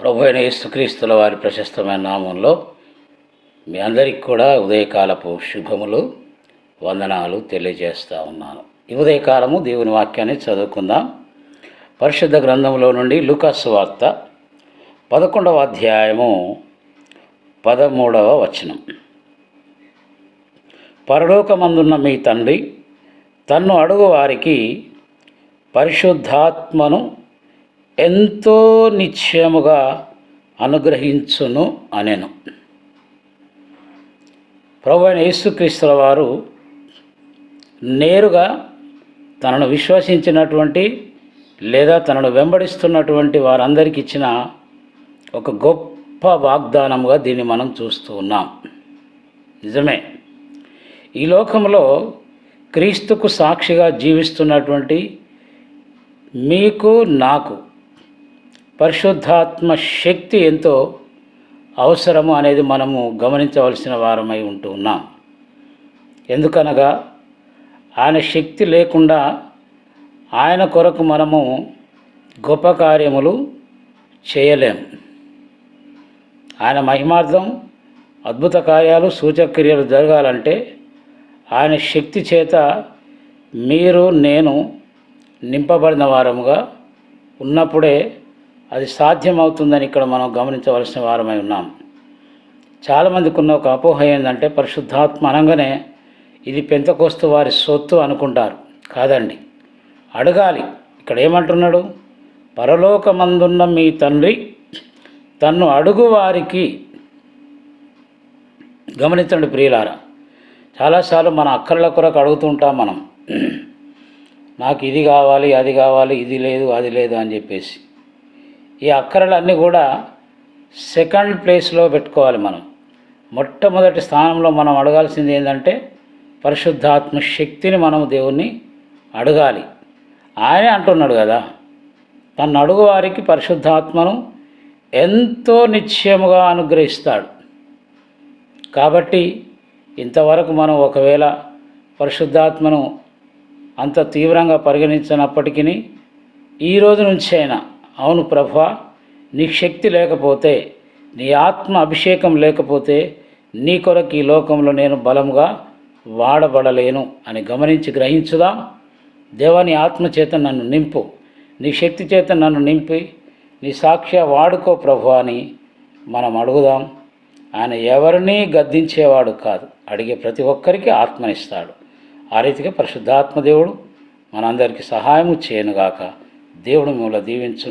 ప్రభు అయిన యేసుక్రీస్తుల వారి ప్రశస్తమైన నామంలో మీ అందరికి కూడా ఉదయకాలపు శుభములు వందనాలు తెలియజేస్తూ ఉన్నాను. ఈ ఉదయకాలము దేవుని వాక్యాన్ని చదువుకుందాం. పరిశుద్ధ గ్రంథంలో నుండి లూకా సువార్త 11వ అధ్యాయము 13వ వచనం. పరలోకమందున్న మీ తండ్రి తన్ను అడుగు వారికి పరిశుద్ధాత్మను ఎంతో నిశ్చయముగా అనుగ్రహించును అనెను. ప్రభు అయిన యేసుక్రీస్తుల వారు నేరుగా తనను విశ్వసించినటువంటి లేదా తనను వెంబడిస్తున్నటువంటి వారందరికీ ఇచ్చిన ఒక గొప్ప వాగ్దానముగా దీన్ని మనం చూస్తూ ఉన్నాం. నిజమే, ఈ లోకంలో క్రీస్తుకు సాక్షిగా జీవిస్తున్నటువంటి మీకు నాకు పరిశుద్ధాత్మ శక్తి ఎంతో అవసరము అనేది మనము గమనించవలసిన వారమై ఉంటూ ఉన్నాం. ఎందుకనగా ఆయన శక్తి లేకుండా ఆయన కొరకు మనము గొప్ప కార్యములు చేయలేము. ఆయన మహిమార్థం అద్భుత కార్యాలు సూచక్రియలు జరగాలంటే ఆయన శక్తి చేత మీరు నేను నింపబడిన వారముగా ఉన్నప్పుడే అది సాధ్యమవుతుందని ఇక్కడ మనం గమనించవలసిన వారమై ఉన్నాం. చాలామందికి ఉన్న ఒక అపోహ ఏంటంటే పరిశుద్ధాత్మ అనగానే ఇది పెంతెకోస్తు వారి సొత్తు అనుకుంటారు. కాదండి, అడగాలి. ఇక్కడ ఏమంటున్నాడు? పరలోకమందున్న మీ తండ్రి తన్ను అడుగు వారికి. గమనించండి ప్రియులారా, చాలాసార్లు మన అక్కర్ల కొరకు అడుగుతుంటాం మనం. నాకు ఇది కావాలి, అది కావాలి, ఇది లేదు, అది లేదు అని చెప్పేసి ఈ అక్కరలన్నీ కూడా సెకండ్ ప్లేస్లో పెట్టుకోవాలి. మనం మొట్టమొదటి స్థానంలో మనం అడగాల్సింది ఏంటంటే పరిశుద్ధాత్మ శక్తిని మనం దేవుణ్ణి అడగాలి. ఆయనే అంటున్నాడు కదా, తను అడుగు వారికి పరిశుద్ధాత్మను ఎంతో నిశ్చయముగా అనుగ్రహిస్తాడు. కాబట్టి ఇంతవరకు మనం ఒకవేళ పరిశుద్ధాత్మను అంత తీవ్రంగా పరిగణించినప్పటికీ ఈ రోజు నుంచి అయినా, అవును ప్రభువా, నీ శక్తి లేకపోతే, నీ ఆత్మ అభిషేకం లేకపోతే నీ కొరకు ఈ లోకంలో నేను బలముగా వాడబడలేను అని గమనించి గ్రహించుదాం. దేవా, నీ ఆత్మ చేత నన్ను నింపు, నీ శక్తి చేత నన్ను నింపి నీ సాక్ష్య వాడుకో ప్రభువా అని మనం అడుగుదాం. ఆయన ఎవరినీ గద్దించేవాడు కాదు, అడిగే ప్రతి ఒక్కరికి ఆత్మనిస్తాడు. ఆ రీతిగా పరిశుద్ధాత్మ దేవుడు మనందరికీ సహాయము చేయనుగాక. దేవుడు మిమ్మల్ని దీవించును.